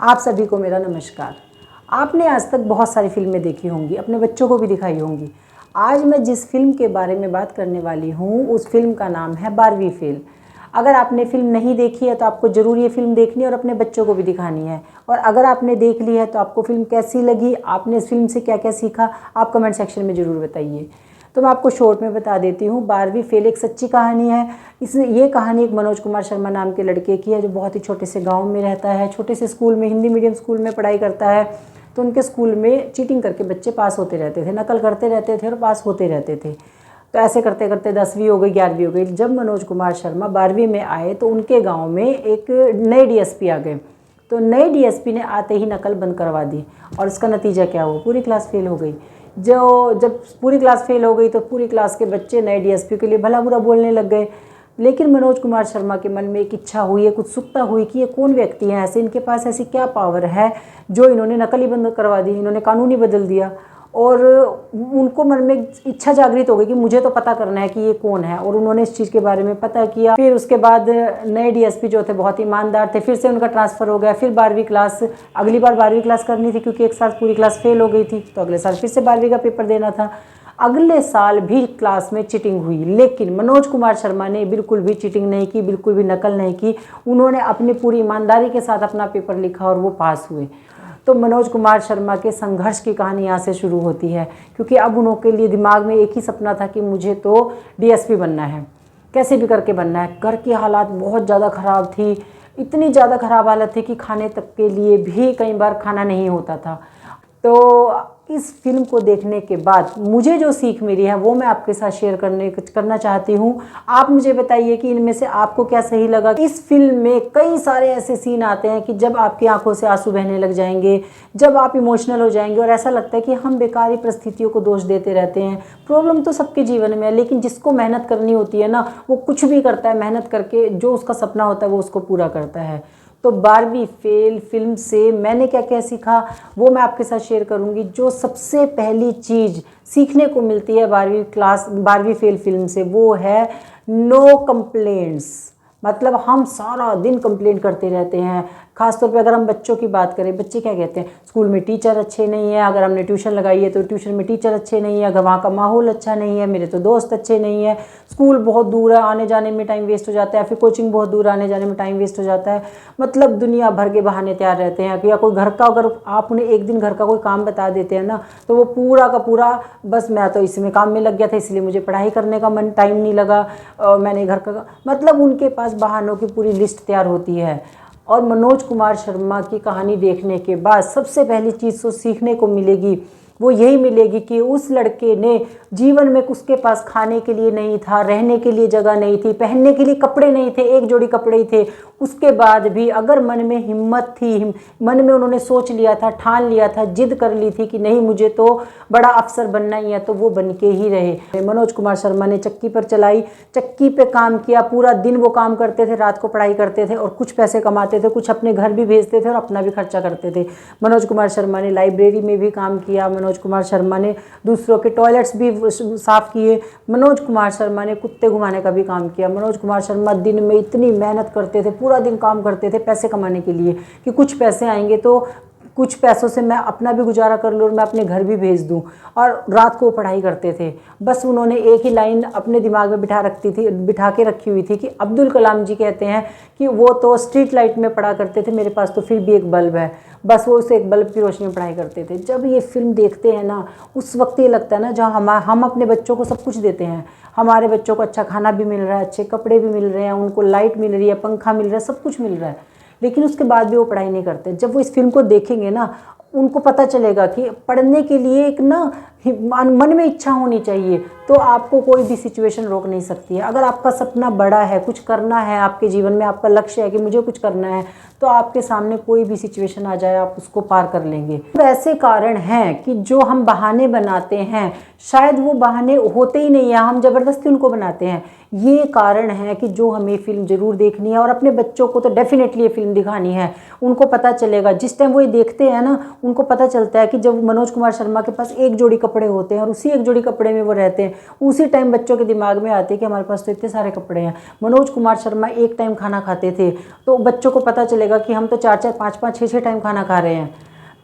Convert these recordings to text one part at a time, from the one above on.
आप सभी को मेरा नमस्कार। आपने आज तक बहुत सारी फिल्में देखी होंगी, अपने बच्चों को भी दिखाई होंगी। आज मैं जिस फिल्म के बारे में बात करने वाली हूँ उस फिल्म का नाम है बारहवीं फेल। अगर आपने फिल्म नहीं देखी है तो आपको ज़रूर ये फिल्म देखनी है और अपने बच्चों को भी दिखानी है। और अगर आपने देख ली है तो आपको फिल्म कैसी लगी, आपने इस फिल्म से क्या क्या सीखा, आप कमेंट सेक्शन में ज़रूर बताइए। तो मैं आपको शॉर्ट में बता देती हूँ। बारहवीं फेल एक सच्ची कहानी है। ये कहानी एक मनोज कुमार शर्मा नाम के लड़के की है जो बहुत ही छोटे से गांव में रहता है, छोटे से स्कूल में, हिंदी मीडियम स्कूल में पढ़ाई करता है। तो उनके स्कूल में चीटिंग करके बच्चे पास होते रहते थे, नकल करते रहते थे और पास होते रहते थे। तो ऐसे करते करते 10वीं हो गई, 11वीं हो गई। जब मनोज कुमार शर्मा 12वीं में आए तो उनके गाँव में एक नए DSP आ गए। तो नए DSP ने आते ही नकल बंद करवा दी और इसका नतीजा क्या हुआ, पूरी क्लास फेल हो गई। जब पूरी क्लास फेल हो गई तो पूरी क्लास के बच्चे नए DSP के लिए भला बुरा बोलने लग गए। लेकिन मनोज कुमार शर्मा के मन में एक इच्छा हुई, एक उत्सुकता हुई कि ये कौन व्यक्ति हैं ऐसे, इनके पास ऐसी क्या पावर है जो इन्होंने नकल ही बंद करवा दी, इन्होंने कानून ही बदल दिया। और उनको मन में इच्छा जागृत हो गई कि मुझे तो पता करना है कि ये कौन है। और उन्होंने इस चीज़ के बारे में पता किया। फिर उसके बाद नए DSP जो थे बहुत ईमानदार थे, फिर से उनका ट्रांसफ़र हो गया। फिर 12वीं क्लास, अगली बार 12वीं क्लास करनी थी क्योंकि एक साल पूरी क्लास फेल हो गई थी, तो अगले साल फिर से 12वीं का पेपर देना था। अगले साल भी क्लास में चीटिंग हुई, लेकिन मनोज कुमार शर्मा ने बिल्कुल भी चीटिंग नहीं की, बिल्कुल भी नकल नहीं की। उन्होंने अपनी पूरी ईमानदारी के साथ अपना पेपर लिखा और वो पास हुए। तो मनोज कुमार शर्मा के संघर्ष की कहानी यहाँ से शुरू होती है, क्योंकि अब उनके लिए दिमाग में एक ही सपना था कि मुझे तो DSP बनना है, कैसे भी करके बनना है। घर की हालात बहुत ज़्यादा ख़राब थी, इतनी ज़्यादा ख़राब हालत थी कि खाने तक के लिए भी कई बार खाना नहीं होता था। तो इस फिल्म को देखने के बाद मुझे जो सीख मिली है वो मैं आपके साथ शेयर करना चाहती हूँ। आप मुझे बताइए कि इनमें से आपको क्या सही लगा। इस फिल्म में कई सारे ऐसे सीन आते हैं कि जब आपकी आंखों से आंसू बहने लग जाएंगे, जब आप इमोशनल हो जाएंगे और ऐसा लगता है कि हम बेकारी परिस्थितियों को दोष देते रहते हैं। प्रॉब्लम तो सबके जीवन में है, लेकिन जिसको मेहनत करनी होती है ना, वो कुछ भी करता है, मेहनत करके जो उसका सपना होता है वो उसको पूरा करता है। तो बारहवीं फेल फिल्म से मैंने क्या क्या सीखा वो मैं आपके साथ शेयर करूंगी। जो सबसे पहली चीज़ सीखने को मिलती है 12वीं फेल फिल्म से वो है नो कंप्लेंट्स। मतलब हम सारा दिन कंप्लेंट करते रहते हैं। खासतौर पे अगर हम बच्चों की बात करें, बच्चे क्या कहते हैं, स्कूल में टीचर अच्छे नहीं है, अगर हमने ट्यूशन लगाई है तो ट्यूशन में टीचर अच्छे नहीं है, अगर वहाँ का माहौल अच्छा नहीं है, मेरे तो दोस्त अच्छे नहीं है, स्कूल बहुत दूर है, आने जाने में टाइम वेस्ट हो जाता है, फिर कोचिंग बहुत दूर, आने जाने में टाइम वेस्ट हो जाता है। मतलब दुनिया भर के बहाने तैयार रहते हैं। या कोई घर का, अगर आप उन्हें एक दिन घर का कोई काम बता देते हैं ना, तो वो पूरा का पूरा बस मैं तो इसमें काम में लग गया था इसलिए मुझे पढ़ाई करने का टाइम नहीं लगा, मैंने घर का, मतलब उनके पास बहानों की पूरी लिस्ट तैयार होती है। और मनोज कुमार शर्मा की कहानी देखने के बाद सबसे पहली चीज़ तो सीखने को मिलेगी वो यही मिलेगी कि उस लड़के ने जीवन में उसके पास खाने के लिए नहीं था, रहने के लिए जगह नहीं थी, पहनने के लिए कपड़े नहीं थे, एक जोड़ी कपड़े ही थे। उसके बाद भी अगर मन में हिम्मत थी, मन में उन्होंने सोच लिया था, ठान लिया था, जिद कर ली थी कि नहीं मुझे तो बड़ा अफसर बनना ही है, तो वो बन के ही रहे। मनोज कुमार शर्मा ने चक्की पर चलाई, चक्की पे काम किया, पूरा दिन वो काम करते थे, रात को पढ़ाई करते थे और कुछ पैसे कमाते थे, कुछ अपने घर भी भेजते थे और अपना भी खर्चा करते थे। मनोज कुमार शर्मा ने लाइब्रेरी में भी काम किया, मनोज कुमार शर्मा ने दूसरों के टॉयलेट्स भी साफ़ किए, मनोज कुमार शर्मा ने कुत्ते घुमाने का भी काम किया। मनोज कुमार शर्मा दिन में इतनी मेहनत करते थे, पूरा दिन काम करते थे पैसे कमाने के लिए कि कुछ पैसे आएंगे तो कुछ पैसों से मैं अपना भी गुजारा कर लूँ और मैं अपने घर भी भेज दूँ। और रात को पढ़ाई करते थे। बस उन्होंने एक ही लाइन अपने दिमाग में बिठा के रखी हुई थी कि अब्दुल कलाम जी कहते हैं कि वो तो स्ट्रीट लाइट में पढ़ा करते थे, मेरे पास तो फिर भी एक बल्ब है। बस वो उस एक बल्ब की रोशनी में पढ़ाई करते थे। जब ये फिल्म देखते हैं ना, उस वक्त ये लगता है ना, जहाँ हम अपने बच्चों को सब कुछ देते हैं, हमारे बच्चों को अच्छा खाना भी मिल रहा है, अच्छे कपड़े भी मिल रहे हैं, उनको लाइट मिल रही है, पंखा मिल रहा है, सब कुछ मिल रहा है, लेकिन उसके बाद भी वो पढ़ाई नहीं करते। जब वो इस फिल्म को देखेंगे ना, उनको पता चलेगा कि पढ़ने के लिए एक ना मन में इच्छा होनी चाहिए, तो आपको कोई भी सिचुएशन रोक नहीं सकती है। अगर आपका सपना बड़ा है, कुछ करना है आपके जीवन में, आपका लक्ष्य है कि मुझे कुछ करना है, तो आपके सामने कोई भी सिचुएशन आ जाए आप उसको पार कर लेंगे। ऐसे कारण हैं कि जो हम बहाने बनाते हैं, शायद वो बहाने होते ही नहीं है, हम ज़बरदस्ती उनको बनाते हैं। ये कारण है कि जो हमें फिल्म ज़रूर देखनी है और अपने बच्चों को तो डेफिनेटली ये फिल्म दिखानी है। उनको पता चलेगा, जिस टाइम वो ये देखते हैं ना, उनको पता चलता है कि जब मनोज कुमार शर्मा के पास एक जोड़ी कपड़े होते हैं और उसी एक जोड़ी कपड़े में वो रहते हैं। उसी टाइम बच्चों के दिमाग में आते हैं कि हमारे पास तो इतने सारे कपड़े हैं। मनोज कुमार शर्मा एक टाइम खाना खाते थे, तो बच्चों को पता चलेगा कि हम तो 4-4, 5-5, 6-6 टाइम खाना खा रहे हैं।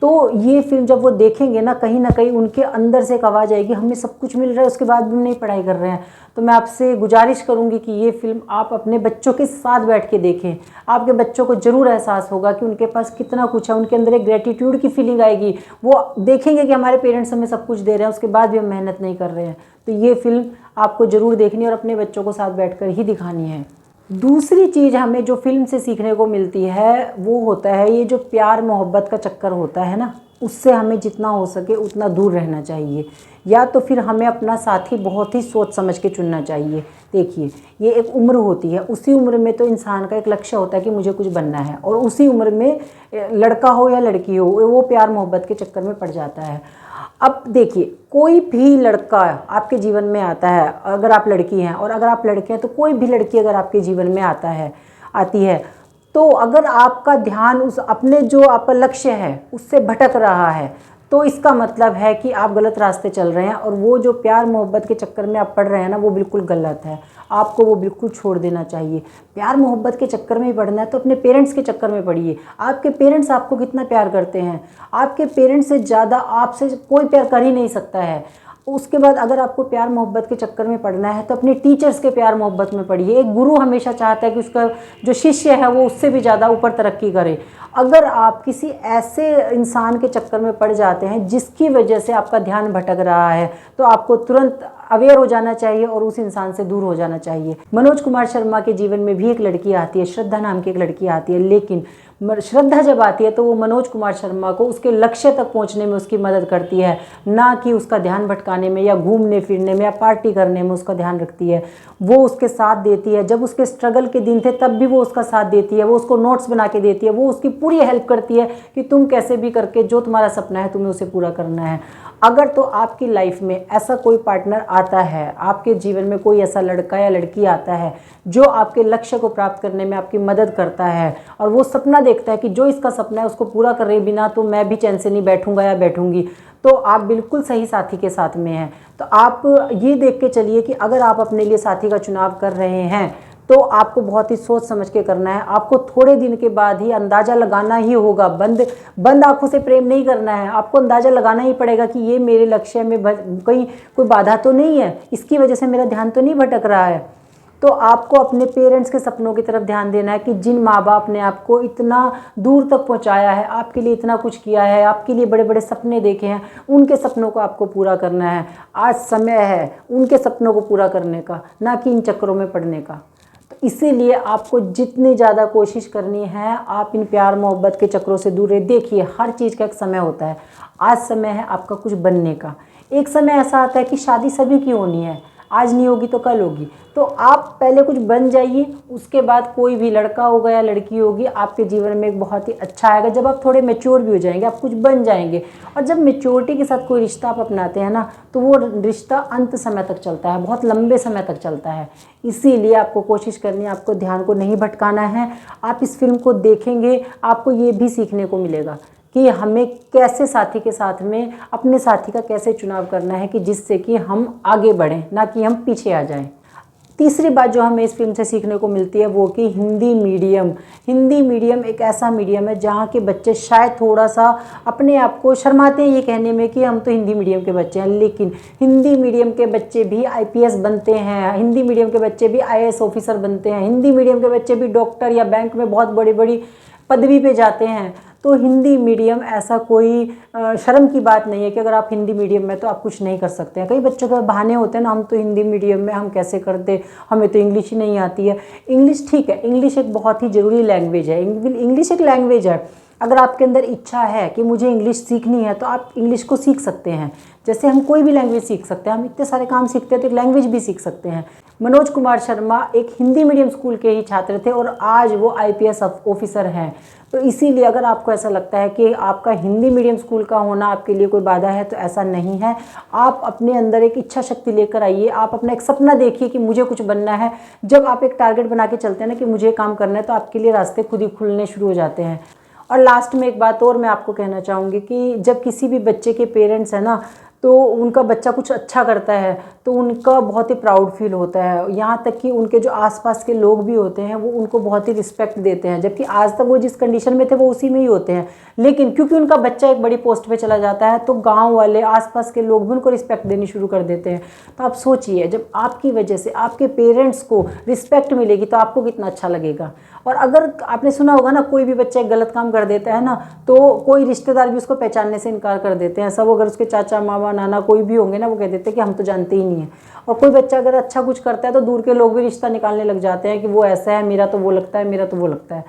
तो ये फिल्म जब वो देखेंगे ना कहीं उनके अंदर से एक आवाज़ आएगी, हमें सब कुछ मिल रहा है उसके बाद भी हम नहीं पढ़ाई कर रहे हैं। तो मैं आपसे गुजारिश करूंगी कि ये फिल्म आप अपने बच्चों के साथ बैठ के देखें। आपके बच्चों को ज़रूर एहसास होगा कि उनके पास कितना कुछ है, उनके अंदर एक ग्रेटिट्यूड की फीलिंग आएगी। वो देखेंगे कि हमारे पेरेंट्स हमें सब कुछ दे रहे हैं, उसके बाद भी हम मेहनत नहीं कर रहे हैं। तो ये फिल्म आपको ज़रूर देखनी है और अपने बच्चों को साथ बैठ कर ही दिखानी है। दूसरी चीज़ हमें जो फिल्म से सीखने को मिलती है वो होता है ये जो प्यार मोहब्बत का चक्कर होता है ना, उससे हमें जितना हो सके उतना दूर रहना चाहिए, या तो फिर हमें अपना साथी बहुत ही सोच समझ के चुनना चाहिए। देखिए, ये एक उम्र होती है, उसी उम्र में तो इंसान का एक लक्ष्य होता है कि मुझे कुछ बनना है, और उसी उम्र में लड़का हो या लड़की हो वो प्यार मोहब्बत के चक्कर में पड़ जाता है। अब देखिए, कोई भी लड़का आपके जीवन में आता है, अगर आप लड़की हैं, और अगर आप लड़के हैं तो कोई भी लड़की अगर आपके जीवन में आती है, तो अगर आपका ध्यान उस अपने जो आपका लक्ष्य है उससे भटक रहा है, तो इसका मतलब है कि आप गलत रास्ते चल रहे हैं, और वो जो प्यार मोहब्बत के चक्कर में आप पड़ रहे हैं ना, वो बिल्कुल गलत है। आपको वो बिल्कुल छोड़ देना चाहिए। प्यार मोहब्बत के चक्कर में ही पड़ना है तो अपने पेरेंट्स के चक्कर में पड़िए। आपके पेरेंट्स आपको कितना प्यार करते हैं, आपके पेरेंट्स से ज़्यादा आपसे कोई प्यार कर ही नहीं सकता है। उसके बाद अगर आपको प्यार मोहब्बत के चक्कर में पढ़ना है तो अपने टीचर्स के प्यार मोहब्बत में पढ़िए। एक गुरु हमेशा चाहता है कि उसका जो शिष्य है वो उससे भी ज़्यादा ऊपर तरक्की करे। अगर आप किसी ऐसे इंसान के चक्कर में पड़ जाते हैं जिसकी वजह से आपका ध्यान भटक रहा है, तो आपको तुरंत अवेयर हो जाना चाहिए और उस इंसान से दूर हो जाना चाहिए। मनोज कुमार शर्मा के जीवन में भी एक लड़की आती है, श्रद्धा नाम की एक लड़की आती है, लेकिन श्रद्धा जब आती है तो वो मनोज कुमार शर्मा को उसके लक्ष्य तक पहुंचने में उसकी मदद करती है, ना कि उसका ध्यान भटकाने में या घूमने फिरने में या पार्टी करने में उसका ध्यान रखती है। वो उसके साथ देती है, जब उसके स्ट्रगल के दिन थे तब भी वो उसका साथ देती है, वो उसको नोट्स बना के देती है, वो उसकी पूरी हेल्प करती है कि तुम कैसे भी करके जो तुम्हारा सपना है तुम्हें उसे पूरा करना है। अगर तो आपकी लाइफ में ऐसा कोई पार्टनर आता है, आपके जीवन में कोई ऐसा लड़का या लड़की आता है जो आपके लक्ष्य को प्राप्त करने में आपकी मदद करता है, और वो सपना देखता है कि जो इसका सपना है उसको पूरा करे बिना तो मैं भी चैन से नहीं बैठूंगा या बैठूंगी, तो आप बिल्कुल सही साथी के साथ में हैं। तो आप ये देख के चलिए कि अगर आप अपने लिए साथी का चुनाव कर रहे हैं तो आपको बहुत ही सोच समझ के करना है। आपको थोड़े दिन के बाद ही अंदाज़ा लगाना ही होगा, बंद आंखों से प्रेम नहीं करना है। आपको अंदाज़ा लगाना ही पड़ेगा कि ये मेरे लक्ष्य में कहीं कोई बाधा तो नहीं है, इसकी वजह से मेरा ध्यान तो नहीं भटक रहा है। तो आपको अपने पेरेंट्स के सपनों की तरफ ध्यान देना है कि जिन माँ बाप ने आपको इतना दूर तक पहुँचाया है, आपके लिए इतना कुछ किया है, आपके लिए बड़े बड़े सपने देखे हैं, उनके सपनों को आपको पूरा करना है। आज समय है उनके सपनों को पूरा करने का, ना कि इन चक्करों में पड़ने का। इसीलिए आपको जितनी ज़्यादा कोशिश करनी है आप इन प्यार मोहब्बत के चक्रों से दूर रहे। देखिए, हर चीज़ का एक समय होता है। आज समय है आपका कुछ बनने का, एक समय ऐसा आता है कि शादी सभी की होनी है, आज नहीं होगी तो कल होगी। तो आप पहले कुछ बन जाइए, उसके बाद कोई भी लड़का होगा या लड़की होगी आपके जीवन में एक बहुत ही अच्छा आएगा। जब आप थोड़े मैच्योर भी हो जाएंगे, आप कुछ बन जाएंगे, और जब मैच्योरिटी के साथ कोई रिश्ता आप अपनाते हैं ना, तो वो रिश्ता अंत समय तक चलता है, बहुत लंबे समय तक चलता है। इसीलिए आपको कोशिश करनी है, आपको ध्यान को नहीं भटकाना है। आप इस फिल्म को देखेंगे, आपको ये भी सीखने को मिलेगा कि हमें कैसे साथी के साथ में अपने साथी का कैसे चुनाव करना है कि जिससे कि हम आगे बढ़ें, ना कि हम पीछे आ जाएं। तीसरी बात जो हमें इस फिल्म से सीखने को मिलती है वो कि हिंदी मीडियम एक ऐसा मीडियम है जहाँ के बच्चे शायद थोड़ा सा अपने आप को शर्माते हैं ये कहने में कि हम तो हिंदी मीडियम के बच्चे हैं, लेकिन हिंदी मीडियम के बच्चे भी आईपीएस बनते हैं, हिंदी मीडियम के बच्चे भी आईएएस ऑफिसर बनते हैं, हिंदी मीडियम के बच्चे भी डॉक्टर या बैंक में बहुत बड़ी बड़ी पदवी पे जाते हैं। तो हिंदी मीडियम ऐसा कोई शर्म की बात नहीं है कि अगर आप हिंदी मीडियम में तो आप कुछ नहीं कर सकते हैं। कई बच्चों के बहाने होते हैं ना, हम तो हिंदी मीडियम में हम कैसे करते, हमें तो इंग्लिश ही नहीं आती है। इंग्लिश ठीक है, इंग्लिश एक बहुत ही ज़रूरी लैंग्वेज है, इंग्लिश एक लैंग्वेज है। अगर आपके अंदर इच्छा है कि मुझे इंग्लिश सीखनी है तो आप इंग्लिश को सीख सकते हैं। जैसे हम कोई भी लैंग्वेज सीख सकते हैं, हम इतने सारे काम सीखते हैं तो एक लैंग्वेज भी सीख सकते हैं। मनोज कुमार शर्मा एक हिंदी मीडियम स्कूल के ही छात्र थे और आज वो आईपीएस ऑफिसर हैं। तो इसीलिए अगर आपको ऐसा लगता है कि आपका हिंदी मीडियम स्कूल का होना आपके लिए कोई बाधा है, तो ऐसा नहीं है। आप अपने अंदर एक इच्छा शक्ति लेकर आइए, आप अपना एक सपना देखिए कि मुझे कुछ बनना है। जब आप एक टारगेट बना के चलते हैं ना कि मुझे काम करना है, तो आपके लिए रास्ते खुद ही खुलने शुरू हो जाते हैं। और लास्ट में एक बात और मैं आपको कहना चाहूँगी कि जब किसी भी बच्चे के पेरेंट्स हैं ना, तो उनका बच्चा कुछ अच्छा करता है तो उनका बहुत ही प्राउड फील होता है। यहाँ तक कि उनके जो आसपास के लोग भी होते हैं वो उनको बहुत ही रिस्पेक्ट देते हैं, जबकि आज तक वो जिस कंडीशन में थे वो उसी में ही होते हैं। लेकिन क्योंकि उनका बच्चा एक बड़ी पोस्ट पे चला जाता है तो गांव वाले, आसपास के लोग भी उनको रिस्पेक्ट देनी शुरू कर देते हैं। तो आप सोचिए, जब आपकी वजह से आपके पेरेंट्स को रिस्पेक्ट मिलेगी तो आपको कितना अच्छा लगेगा। और अगर आपने सुना होगा ना, कोई भी बच्चा एक गलत काम कर देता है ना तो कोई रिश्तेदार भी उसको पहचानने से इनकार कर देते हैं। सब अगर उसके चाचा मामा नाना कोई भी होंगे ना, वो कह देते हैं कि हम तो जानते ही नहीं है। और कोई बच्चा अगर अच्छा कुछ करता है तो दूर के लोग भी रिश्ता निकालने लग जाते हैं कि वो ऐसा है, मेरा तो वो लगता है, मेरा तो वो लगता है।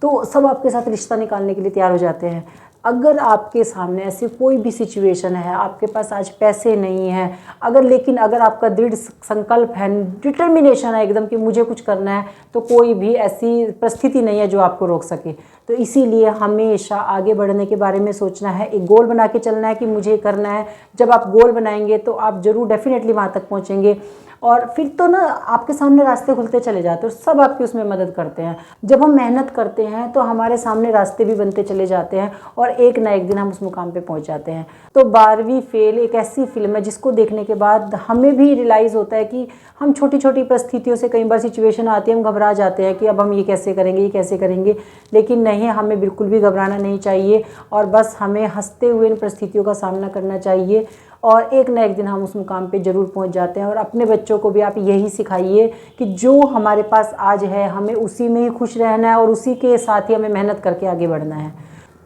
तो सब आपके साथ रिश्ता निकालने के लिए तैयार हो जाते हैं। अगर आपके सामने ऐसी कोई भी सिचुएशन है, आपके पास आज पैसे नहीं हैं, लेकिन अगर आपका दृढ़ संकल्प है, डिटर्मिनेशन है एकदम कि मुझे कुछ करना है, तो कोई भी ऐसी परिस्थिति नहीं है जो आपको रोक सके। तो इसीलिए हमेशा आगे बढ़ने के बारे में सोचना है, एक गोल बना के चलना है कि मुझे करना है। जब आप गोल बनाएंगे तो आप ज़रूर डेफिनेटली वहाँ तक पहुँचेंगे और फिर तो ना आपके सामने रास्ते खुलते चले जाते हैं और सब आपकी उसमें मदद करते हैं। जब हम मेहनत करते हैं तो हमारे सामने रास्ते भी बनते चले जाते हैं और एक ना एक दिन हम उस मुकाम पे पहुंच जाते हैं। तो 12वीं फेल एक ऐसी फिल्म है जिसको देखने के बाद हमें भी रियलाइज़ होता है कि हम छोटी छोटी परिस्थितियों से, कई बार सिचुएशन आती है, हम घबरा जाते हैं कि अब हम ये कैसे करेंगे, ये कैसे करेंगे। लेकिन नहीं, हमें बिल्कुल भी घबराना नहीं चाहिए और बस हमें हंसते हुए इन परिस्थितियों का सामना करना चाहिए और एक ना एक दिन हम उस मुकाम पे ज़रूर पहुंच जाते हैं। और अपने बच्चों को भी आप यही सिखाइए कि जो हमारे पास आज है हमें उसी में ही खुश रहना है और उसी के साथ ही हमें मेहनत करके आगे बढ़ना है।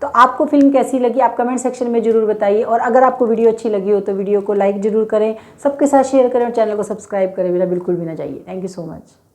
तो आपको फिल्म कैसी लगी आप कमेंट सेक्शन में ज़रूर बताइए और अगर आपको वीडियो अच्छी लगी हो तो वीडियो को लाइक ज़रूर करें, सबके साथ शेयर करें और चैनल को सब्सक्राइब करें बिना बिल्कुल भी ना जाइए। Thank you so much.